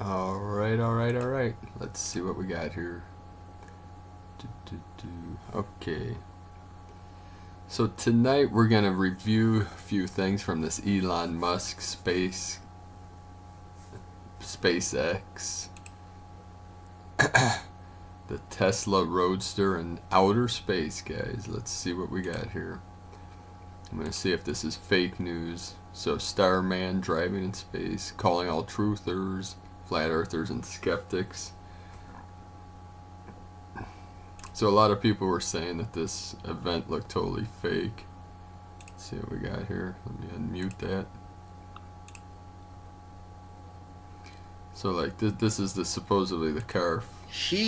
Alright. Let's see what we got here. Okay. So tonight we're going to review a few things from this Elon Musk SpaceX. The Tesla Roadster in outer space, guys. Let's see what we got here. I'm going to see if this is fake news. So, Starman driving in space, calling all truthers, flat earthers, and skeptics. So, a lot of people were saying that this event looked totally fake. Let's see what we got here. Let me unmute that. So, like, this is supposedly the car. Here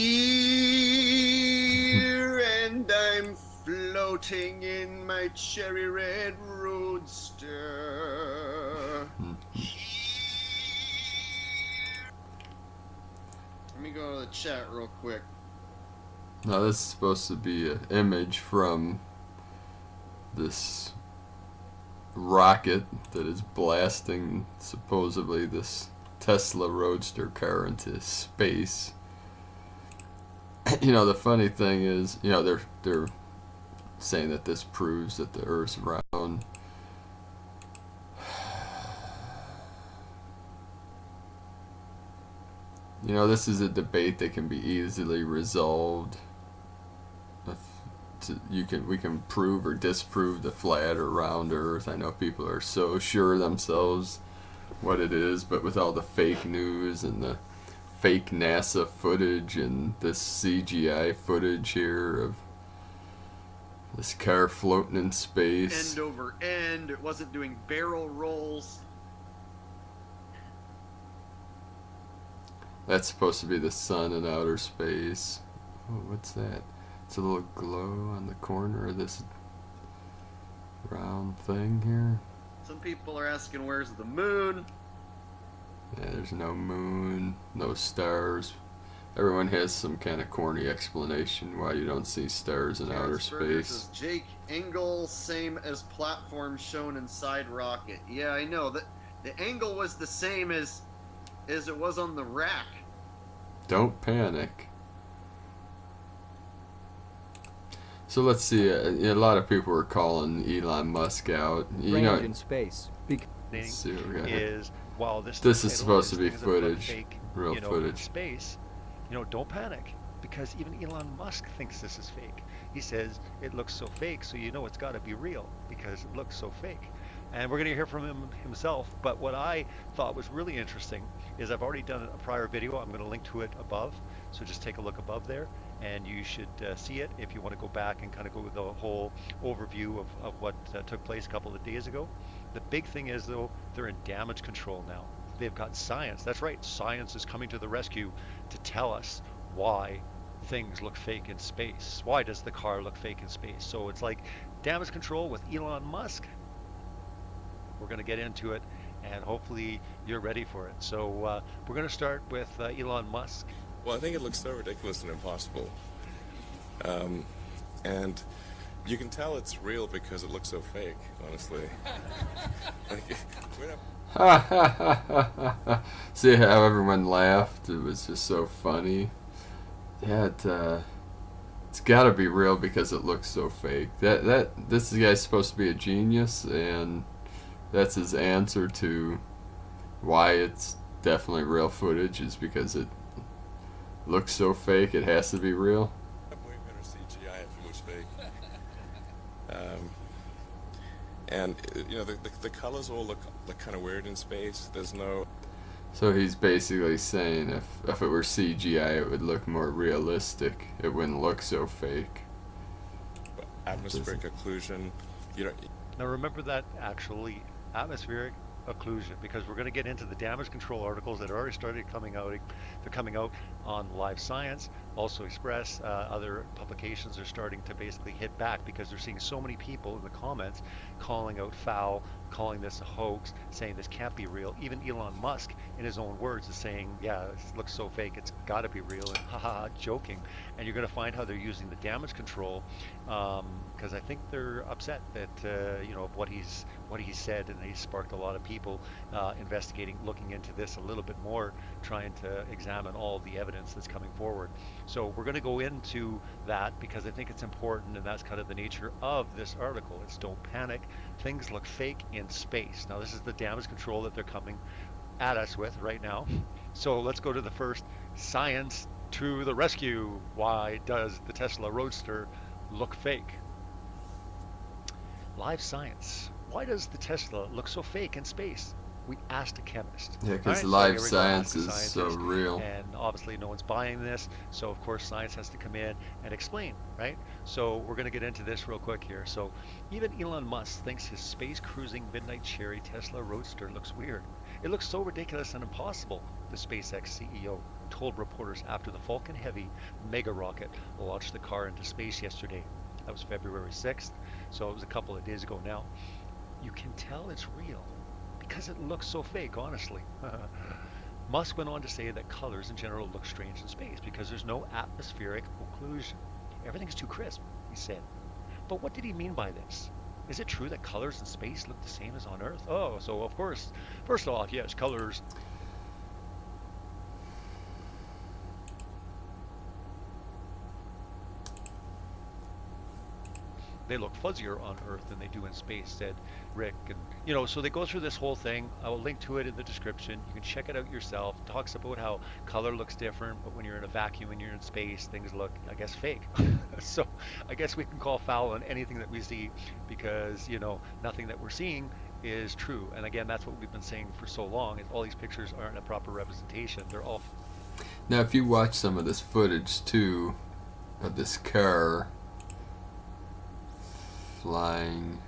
and I'm floating in my cherry red roadster. Let me go to the chat real quick. Now this is supposed to be an image from this rocket that is blasting supposedly this Tesla Roadster car into space. You know, the funny thing is, you know, they're saying that this proves that the Earth's round. You know, this is a debate that can be easily resolved. We can prove or disprove the flat or round Earth. I know people are so sure of themselves what it is, but with all the fake news and the fake NASA footage and this CGI footage here of this car floating in space. End over end. It wasn't doing barrel rolls. That's supposed to be the sun in outer space. Oh, what's that? It's a little glow on the corner of this round thing here. Some people are asking, where's the moon? Yeah, there's no moon, no stars. Everyone has some kind of corny explanation why you don't see stars in outer space. Jake angle same as platform shown inside rocket. Yeah, I know that the angle was the same as it was on the rack. Don't panic. So let's see. A lot of people were calling Elon Musk out. You know, in space. Let's see what we got here. Is while this is supposed to be things that look footage, fake, real in footage. space, don't panic, because even Elon Musk thinks this is fake. He says it looks so fake, so it's got to be real because it looks so fake. And we're going to hear from him himself. But what I thought was really interesting is I've already done a prior video. I'm going to link to it above, so just take a look above there, and you should see it if you want to go back and kind of go with the whole overview of what took place a couple of days ago. The big thing is, though, they're in damage control now. They've got science. That's right. Science is coming to the rescue to tell us why things look fake in space. Why does the car look fake in space? So it's like damage control with Elon Musk. We're going to get into it, and hopefully you're ready for it. So we're going to start with Elon Musk. Well, I think it looks so ridiculous and impossible. And you can tell it's real because it looks so fake, honestly. See how everyone laughed? It was just so funny. Yeah, it's got to be real because it looks so fake. This guy's supposed to be a genius, and that's his answer to why it's definitely real footage, is because it looks so fake it has to be real. Way better CGI if it was fake. And the colors all look kind of weird in space. There's no. So he's basically saying if it were CGI, it would look more realistic. It wouldn't look so fake. Atmospheric occlusion. Now remember that actually atmospheric occlusion, because we're going to get into the damage control articles that already started coming out. They're coming out on Live Science, also Express. Other publications are starting to basically hit back because they're seeing so many people in the comments calling out foul, calling this a hoax, saying this can't be real. Even Elon Musk, in his own words, is saying, yeah, it looks so fake, it's got to be real, and haha, joking. And you're going to find how they're using the damage control, because I think they're upset that of what he's said, and he sparked a lot of people investigating, looking into this a little bit more, trying to examine all the evidence that's coming forward. So we're going to go into that because I think it's important, and that's kind of the nature of this article. It's don't panic. Things look fake in space. Now this is the damage control that they're coming at us with right now. So let's go to the first. Science to the rescue. Why does the Tesla Roadster look fake? Live Science. Why does the Tesla look so fake in space? We asked a chemist. Yeah, because All right, live here we go, science ask a is so scientist. real. And obviously no one's buying this, so of course science has to come in and explain, right? So we're going to get into this real quick here. So even Elon Musk thinks his space cruising midnight cherry Tesla Roadster looks weird. It looks so ridiculous and impossible, the SpaceX CEO told reporters after the Falcon Heavy mega rocket launched the car into space yesterday. That was February 6th, so it was a couple of days ago now. You can tell it's real because it looks so fake, honestly. Musk went on to say that colors in general look strange in space because there's no atmospheric occlusion. Everything's too crisp, he said. But what did he mean by this? Is it true that colors in space look the same as on Earth? Oh, so of course, first off, yes, colors. They look fuzzier on Earth than they do in space, said Rick. And so they go through this whole thing. I will link to it in the description. You can check it out yourself. It talks about how color looks different, but when you're in a vacuum and you're in space, things look, I guess, fake. So I guess we can call foul on anything that we see because, nothing that we're seeing is true. And again, that's what we've been saying for so long, is all these pictures aren't a proper representation. They're all... Now, if you watch some of this footage, too, of this car flying,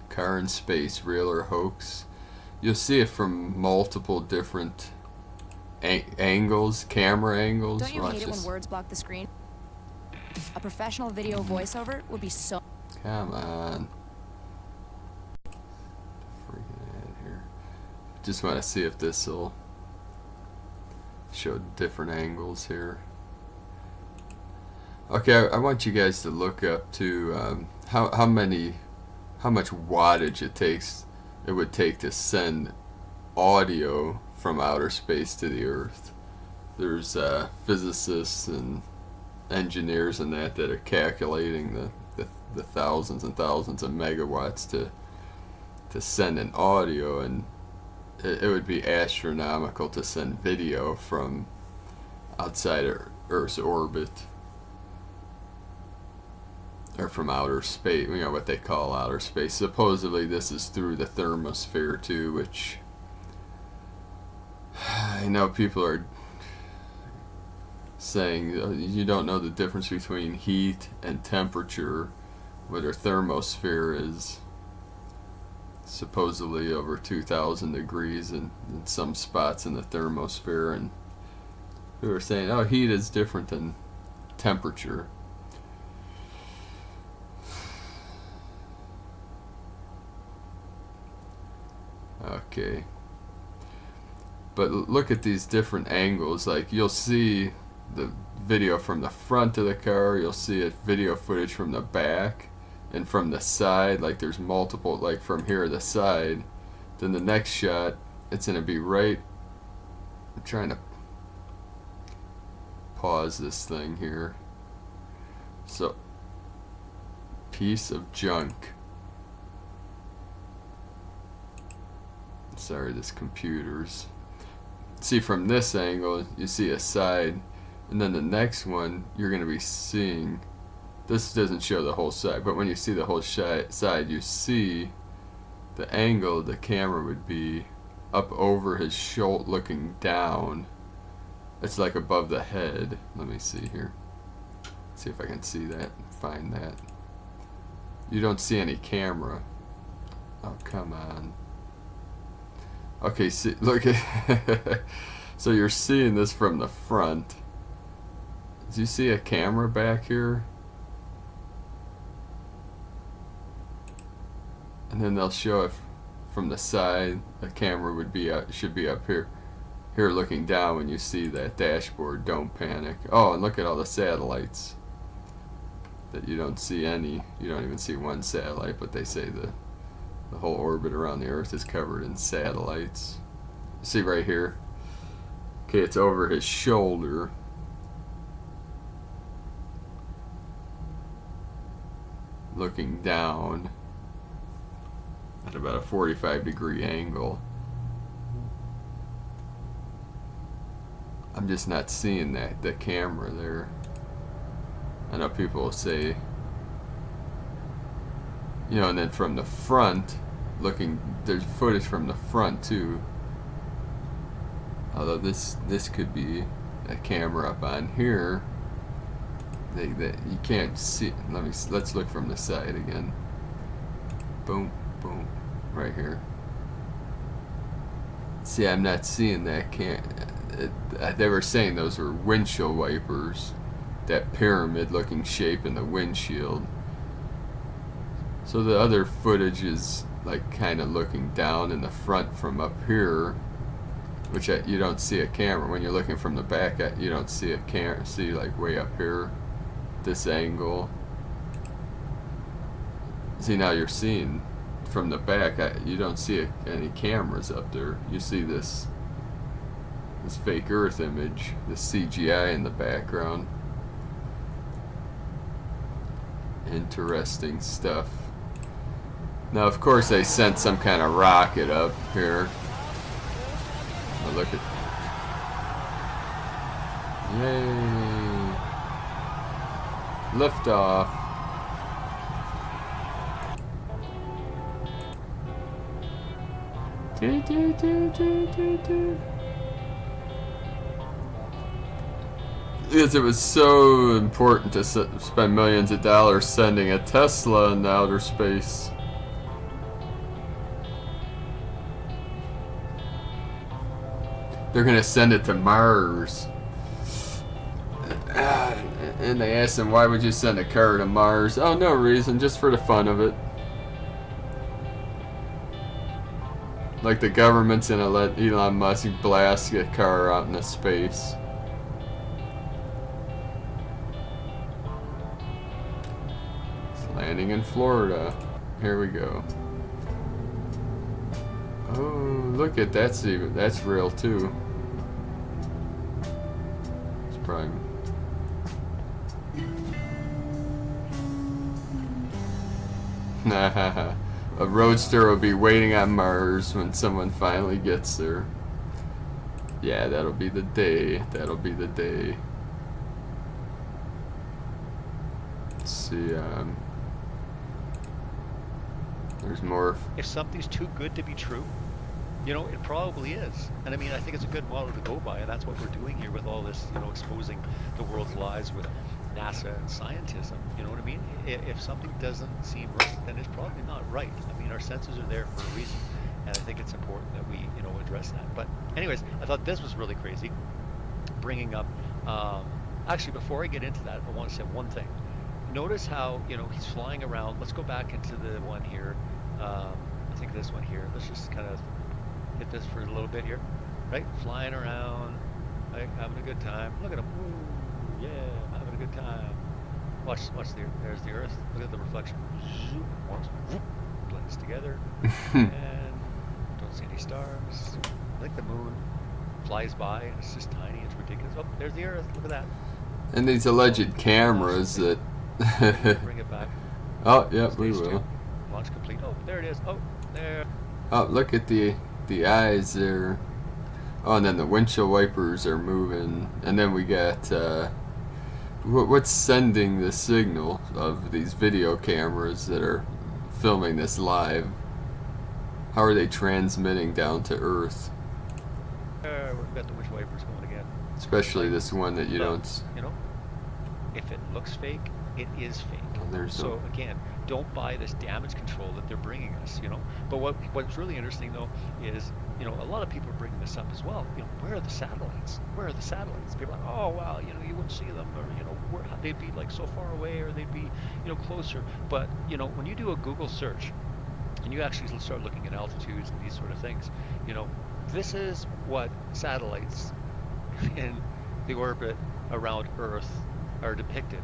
car in space, real or hoax, you'll see it from multiple different angles, camera angles. Don't you Watch hate it when this. words block the screen? A professional video voiceover would be so... Come on. Freaking ad here. Just want to see if this will show different angles here. Okay, I want you guys to look up to how much wattage it would take to send audio from outer space to the Earth. There's physicists and engineers and that are calculating the thousands and thousands of megawatts to send an audio, and it would be astronomical to send video from outside Earth's orbit. Or from outer space, what they call outer space. Supposedly this is through the thermosphere too, which I know people are saying you don't know the difference between heat and temperature, but our thermosphere is supposedly over 2,000 degrees in some spots in the thermosphere, and we were saying, oh, heat is different than temperature. Okay, but look at these different angles. Like, you'll see the video from the front of the car, you'll see a video footage from the back and from the side. Like, there's multiple, like from here to the side. Then the next shot, it's gonna be right, I'm trying to pause this thing here. So, piece of junk. Sorry, this computer's... See, from this angle, you see a side, and then the next one, you're going to be seeing... This doesn't show the whole side, but when you see the whole side, you see the angle of the camera would be up over his shoulder, looking down. It's like above the head. Let me see here. See if I can see that, find that. You don't see any camera. Oh, come on. Okay, see, look at So you're seeing this from the front. Do you see a camera back here? And then they'll show if from the side a camera would be should be up here. Here looking down when you see that dashboard. Don't panic. Oh, and look at all the satellites. That you don't see any. You don't even see one satellite, but they say the whole orbit around the Earth is covered in satellites. See right here? Okay, it's over his shoulder. Looking down at about a 45-degree angle. I'm just not seeing the camera there. I know people will say, you know, and then from the front, looking, there's footage from the front too. Although this could be a camera up on here. You can't see. Let's look from the side again. Boom, boom, right here. See, I'm not seeing that. They were saying those were windshield wipers. That pyramid-looking shape in the windshield. So the other footage is like kind of looking down in the front from up here, which you don't see a camera when you're looking from the back. You don't see a camera. See, like way up here, this angle. See, now you're seeing from the back. You don't see any cameras up there. You see this fake Earth image, this CGI in the background. Interesting stuff. Now, of course, they sent some kind of rocket up here. Oh, look at. Yay! Liftoff. Do, do, do, do, do, do. Because it was so important to spend millions of dollars sending a Tesla into outer space. They're gonna send it to Mars. And they asked him, why would you send a car to Mars? Oh, no reason, just for the fun of it. Like the government's gonna let Elon Musk blast a car out into space. Landing in Florida. Here we go. Oh, look at that's real too. It's probably. A Roadster will be waiting on Mars when someone finally gets there. Yeah, that'll be the day. That'll be the day. Let's see. There's more. If something's too good to be true, you know, it probably is. And I mean, I think it's a good model to go by, and that's what we're doing here with all this, you know, exposing the world's lies with NASA and scientism. You know what I mean? If something doesn't seem right, then it's probably not right. I mean, our senses are there for a reason, and I think it's important that we, you know, address that. But anyways, I thought this was really crazy, bringing up. Actually, before I get into that, I want to say one thing. Notice how, you know, he's flying around. Let's go back into the one here. I think this one here. Let's just kind of hit this for a little bit here, right? Flying around, like having a good time. Look at him. Ooh, yeah, having a good time. Watch there's the Earth. Look at the reflection. Blends together. And don't see any stars. I think the moon flies by and it's just tiny. It's ridiculous. Oh, there's the Earth. Look at that. And these alleged cameras that. Bring it back. Oh, yeah, we will. Launch complete. Oh, there it is. Oh, there. Oh, look at the eyes there. Oh, and then the windshield wipers are moving. And then we got what's sending the signal of these video cameras that are filming this live? How are they transmitting down to Earth? We've got the windshield wipers going again. Especially this one that you don't. You know, if it looks fake, it is fake. Oh, So again, don't buy this damage control that they're bringing us, you know. But what's really interesting though is, you know, a lot of people are bringing this up as well. You know, where are the satellites? Where are the satellites? People are like, oh well, you know, you wouldn't see them, or you know, they'd be like so far away, or they'd be, you know, closer. But you know, when you do a Google search and you actually start looking at altitudes and these sort of things, you know, this is what satellites in the orbit around Earth are depicted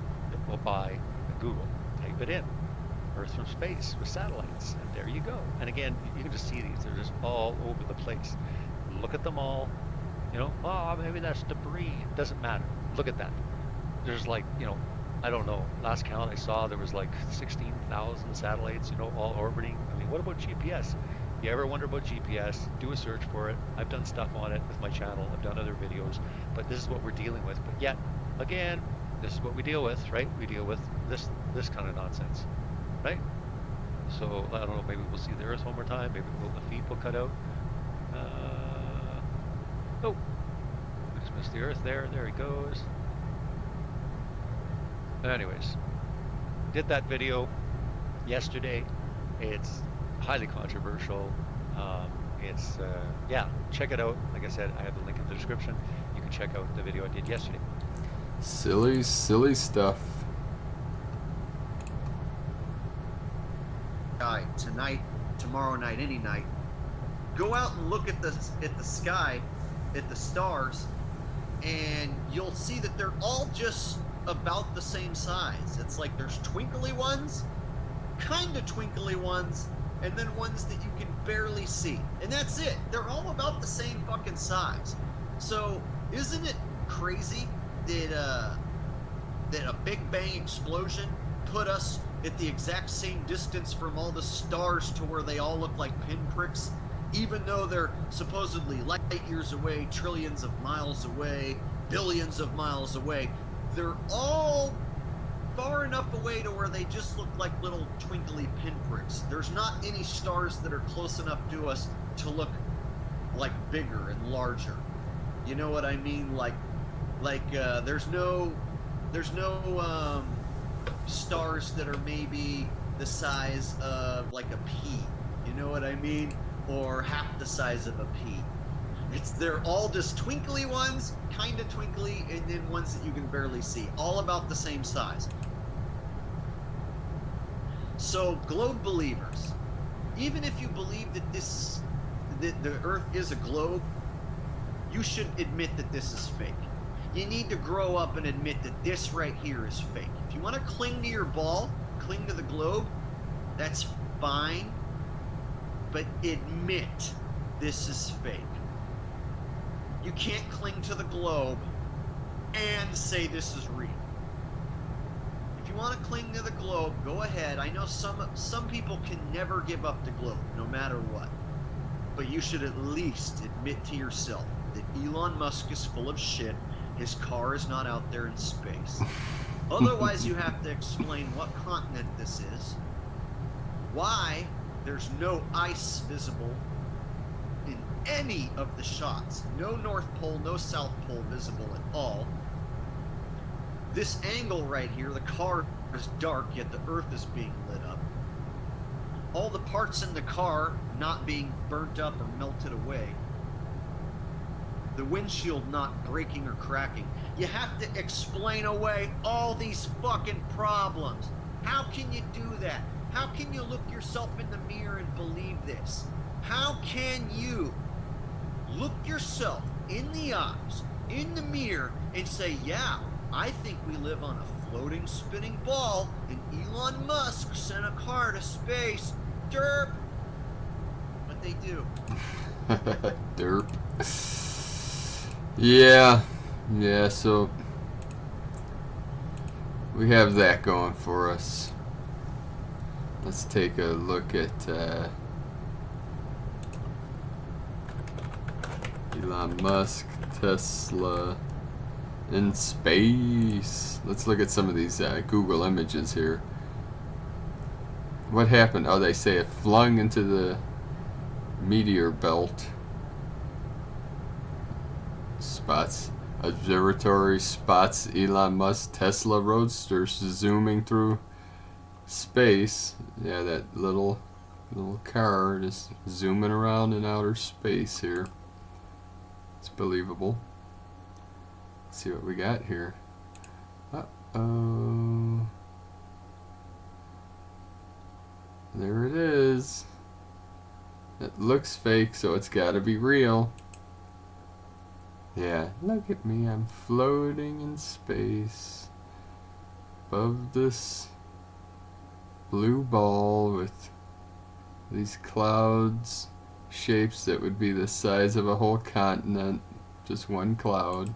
by Google. Type it in, Earth from space with satellites, and there you go. And again, you can just see these. They're just all over the place. Look at them all. You know, oh, maybe that's debris. It doesn't matter. Look at that. There's like, you know, I don't know. Last count I saw, there was like 16,000 satellites, you know, all orbiting. I mean, what about GPS? If you ever wonder about GPS, do a search for it. I've done stuff on it with my channel. I've done other videos, but this is what we're dealing with. But yet, again, this is what we deal with, right? We deal with this kind of nonsense, right? So I don't know. Maybe we'll see the Earth one more time. Maybe the feed will cut out. Oh, we just missed the Earth there. There he goes. Anyways, did that video yesterday. It's highly controversial. Yeah, check it out. Like I said, I have the link in the description. You can check out the video I did yesterday. Silly stuff. Tonight, tomorrow night, any night, go out and look at the sky, at the stars, and you'll see that they're all just about the same size. It's like there's twinkly ones, kind of twinkly ones, and then ones that you can barely see. And that's it. They're all about the same fucking size. So isn't it crazy that a Big Bang explosion put us at the exact same distance from all the stars to where they all look like pinpricks, even though they're supposedly light years away, trillions of miles away, billions of miles away? They're all far enough away to where they just look like little twinkly pinpricks. There's not any stars that are close enough to us to look like bigger and larger. You know what I mean? There's no stars that are maybe the size of like a pea. You know what I mean? Or half the size of a pea. They're all just twinkly ones, kind of twinkly, and then ones that you can barely see. All about the same size. So, globe believers, even if you believe that the Earth is a globe, you should admit that this is fake. You need to grow up and admit that this right here is fake. If you want to cling to your ball, cling to the globe, that's fine. But admit this is fake. You can't cling to the globe and say this is real. If you want to cling to the globe, go ahead. I know some people can never give up the globe, no matter what. But you should at least admit to yourself that Elon Musk is full of shit. His car is not out there in space. Otherwise, you have to explain what continent this is, why there's no ice visible in any of the shots. No North Pole, no South Pole visible at all. This angle right here, the car is dark, yet the Earth is being lit up. All the parts in the car not being burnt up or melted away. The windshield not breaking or cracking. You have to explain away all these fucking problems. How can you do that? How can you look yourself in the mirror and believe this? How can you look yourself in the eyes, in the mirror, and say, yeah, I think we live on a floating, spinning ball, and Elon Musk sent a car to space. Derp! But they do. Derp. Yeah, so we have that going for us. Let's take a look at Elon Musk, Tesla in space. Let's look at some of these Google images here. What happened? Oh, they say it flung into the meteor belt. Observatory spots Elon Musk Tesla Roadster zooming through space. Yeah, that little car just zooming around in outer space here. It's believable. Let's see what we got here. Uh-oh. There it is. It looks fake, so it's gotta be real. Yeah, look at me, I'm floating in space above this blue ball with these clouds, shapes that would be the size of a whole continent, just one cloud.